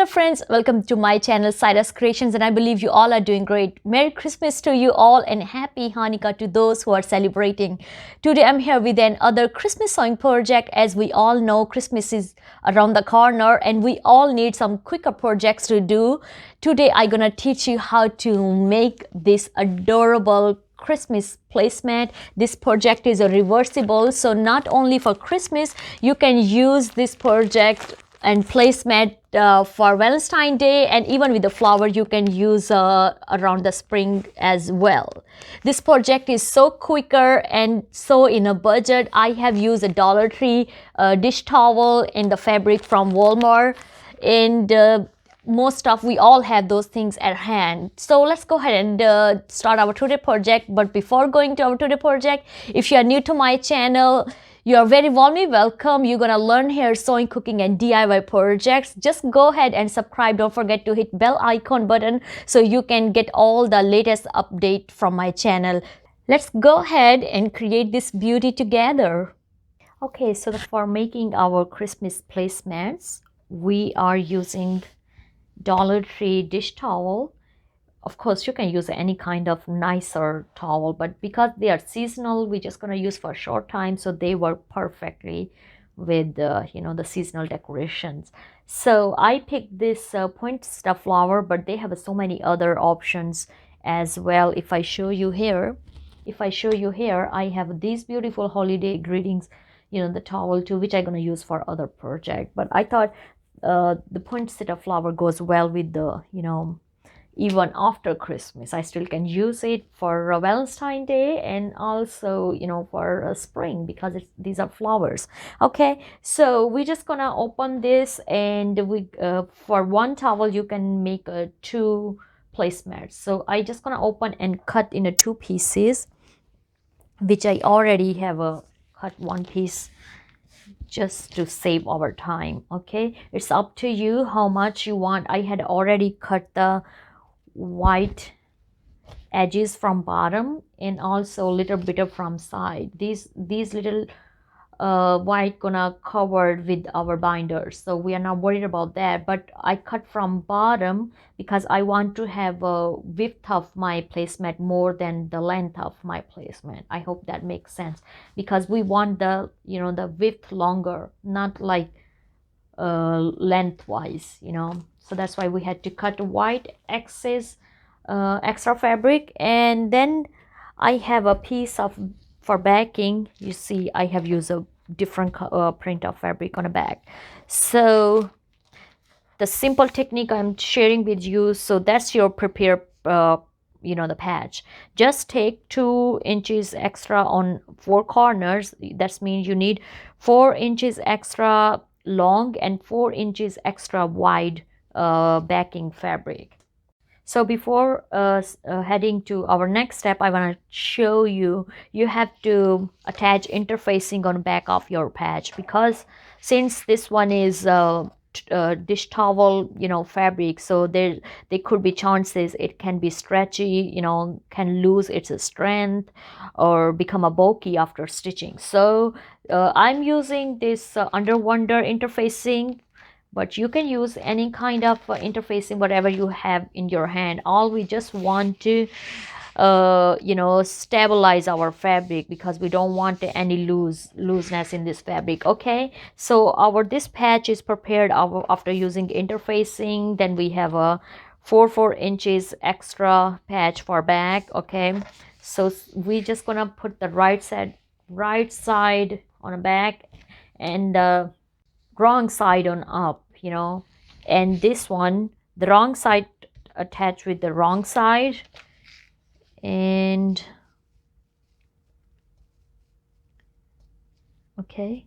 friends, welcome to my channel Saira's Creations, and I believe you all are doing great. Merry Christmas to you all and Happy Hanukkah to those who are celebrating. Today I'm here with another Christmas sewing project. As we all know, Christmas is around the corner and we all need some quicker projects to do. Today I'm gonna teach you how to make this adorable Christmas placemat. This project is a reversible, so not only for Christmas, you can use this project and placemat for Valentine's Day, and even with the flower you can use around the spring as well. This project is so quicker and so in a budget. I have used a Dollar Tree dish towel in the fabric from Walmart, and most of we all have those things at hand. So let's go ahead and start our today project. But before going to our today project, if you are new to my channel, you are very warmly welcome. You're gonna learn here sewing, cooking and DIY projects. Just go ahead and subscribe. Don't forget to hit bell icon button so you can get all the latest update from my channel. Let's go ahead and create this beauty together. Okay, so for making our Christmas placemats, we are using Dollar Tree dish towel. Of course, you can use any kind of nicer towel, but because they are seasonal, we're just gonna use for a short time, so they work perfectly with the seasonal decorations. So I picked this point stuff flower, but they have so many other options as well. If I show you here, I have these beautiful holiday greetings, the towel too, which I'm gonna use for other project. But I thought the poinsettia flower goes well with the even after Christmas. I still can use it for Valentine's Day and also for spring, because these are flowers. Okay, so we're just gonna open this, and we for one towel you can make two placemats. So I just gonna open and cut into two pieces, which I already have cut one piece just to save our time. Okay, it's up to you how much you want. I had already cut the white edges from bottom and also a little bit of from side. These little white gonna cover with our binders, so we are not worried about that. But I cut from bottom because I want to have a width of my placemat more than the length of my placemat. I hope that makes sense, because we want the the width longer, not like lengthwise, so that's why we had to cut white excess extra fabric. And then I have a piece of for backing. You see, I have used a different print of fabric on the back. So the simple technique I'm sharing with you, so that's your prepare the patch. Just take 2 inches extra on 4 corners. That means you need 4 inches extra long and 4 inches extra wide backing fabric. So before heading to our next step, I want to show you have to attach interfacing on the back of your patch, because since this one is dish towel fabric, so there could be chances it can be stretchy, can lose its strength or become a bulky after stitching. So I'm using this Under Wonder interfacing, but you can use any kind of interfacing, whatever you have in your hand. All we just want to stabilize our fabric, because we don't want any looseness in this fabric. Okay, so this patch is prepared after using interfacing. Then we have a 4 inches extra patch for back. Okay, so we just gonna put the right side on the back and the wrong side on up, and this one, the wrong side attached with the wrong side. And okay,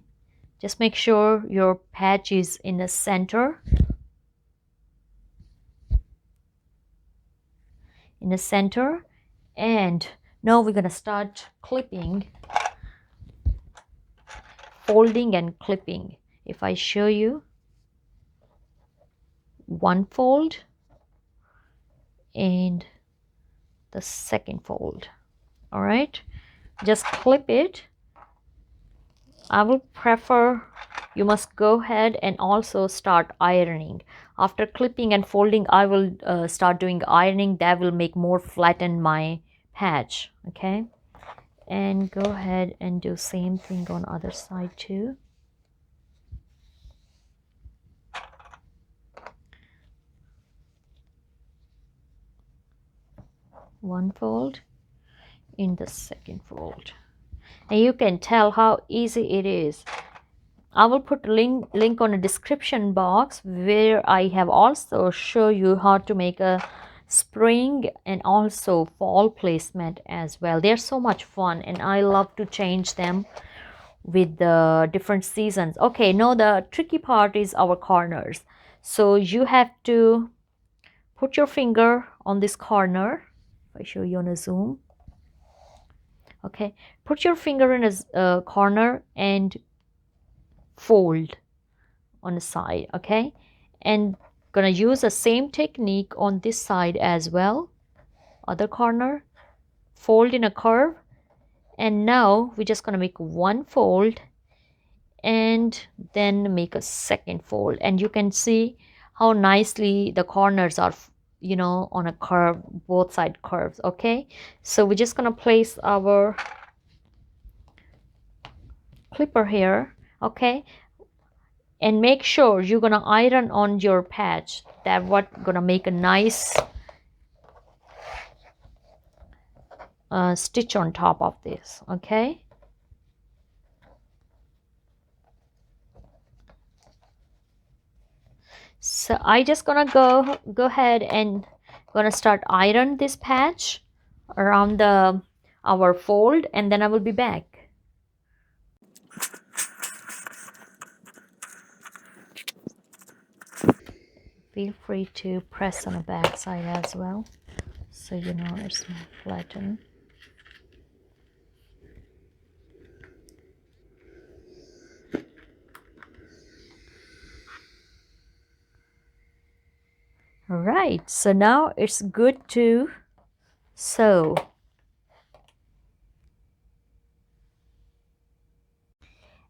just make sure your patch is in the center, and now we're gonna start clipping, folding and clipping. If I show you, one fold and the second fold. All right, just clip it. I will prefer you must go ahead and also start ironing. After clipping and folding, I will start doing ironing. That will make more flatten my patch. Okay, and go ahead and do same thing on other side too. One fold in the second fold, and you can tell how easy it is. I will put link on a description box where I have also show you how to make a spring and also fall placemat as well. They're so much fun and I love to change them with the different seasons. Okay, now the tricky part is our corners. So you have to put your finger on this corner. If I show you on a zoom. Okay, put your finger in a corner and fold on the side. Okay, and gonna use the same technique on this side as well. Other corner, fold in a curve, and now we're just gonna make one fold and then make a second fold, and you can see how nicely the corners are, you know, on a curve, both side curves. Okay, so we're just gonna place our clipper here. Okay, and make sure you're gonna iron on your patch. That what gonna make a nice stitch on top of this. Okay, so I just gonna go ahead and gonna start iron this patch around the our fold, and then I will be back. Feel free to press on the back side as well, so you know it's not flattened. All right, so now it's good to sew.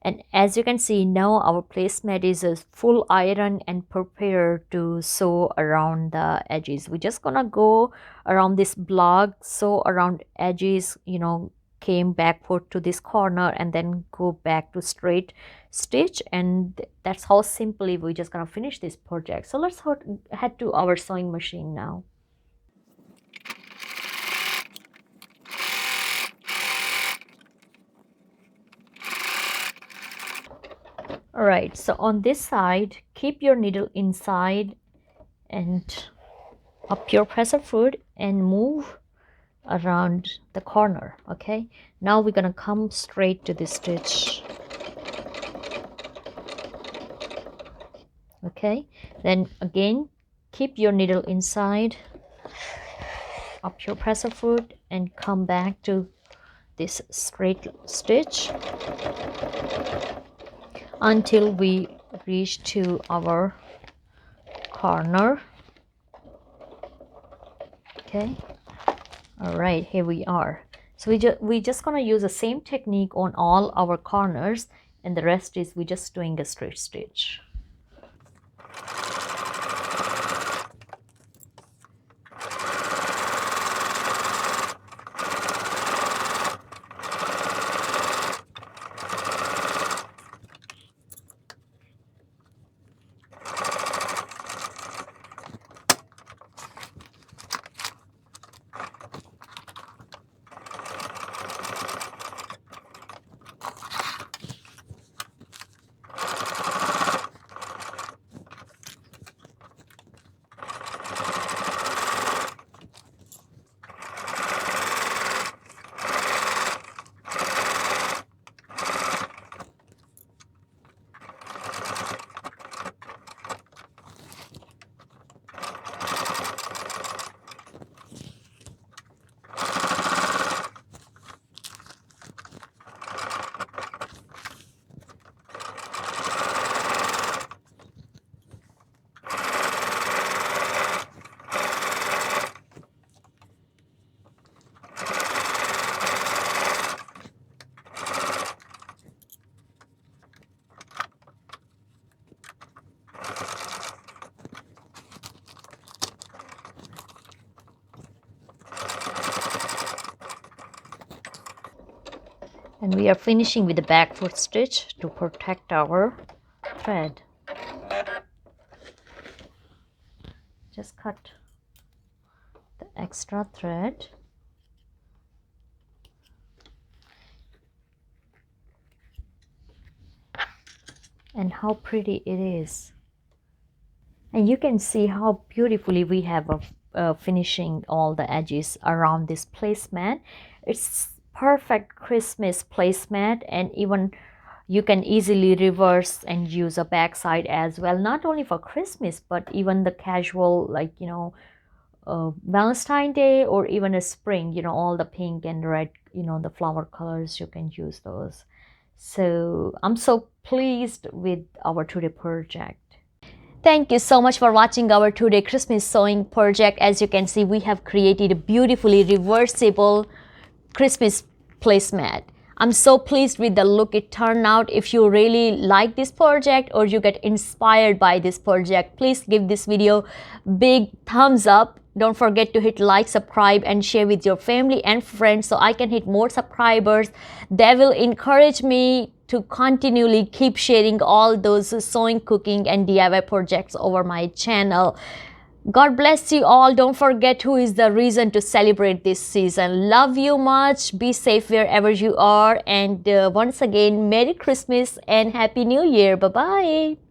And as you can see now, our placemat is a full iron and prepared to sew around the edges. We're just gonna go around this block, sew around edges, you know, came backward to this corner and then go back to straight stitch, and that's how simply we're just gonna finish this project. So let's head to our sewing machine now. All right, so on this side, keep your needle inside and up your presser foot and move around the corner. Okay, now we're gonna come straight to this stitch. Okay, then again keep your needle inside, up your presser foot and come back to this straight stitch until we reach to our corner. Okay, all right, here we are. So we just gonna use the same technique on all our corners, and the rest is we just doing a straight stitch. And we are finishing with the back foot stitch to protect our thread. Just cut the extra thread. And how pretty it is. And you can see how beautifully we have finishing all the edges around this placemat. It's perfect Christmas placemat, and even you can easily reverse and use a backside as well, not only for Christmas but even the casual, like, you know, Valentine Day or even a spring, you know, all the pink and red, you know, the flower colors, you can use those. So I'm so pleased with our today project. Thank you so much for watching our today Christmas sewing project. As you can see, we have created a beautifully reversible Christmas placemat. I'm so pleased with the look it turned out. If you really like this project or you get inspired by this project, please give this video big thumbs up. Don't forget to hit like, subscribe, and share with your family and friends so I can hit more subscribers. That will encourage me to continually keep sharing all those sewing, cooking, and DIY projects over my channel. God bless you all. Don't forget who is the reason to celebrate this season. Love you much. Be safe wherever you are. And once again, Merry Christmas and Happy New Year. Bye-bye.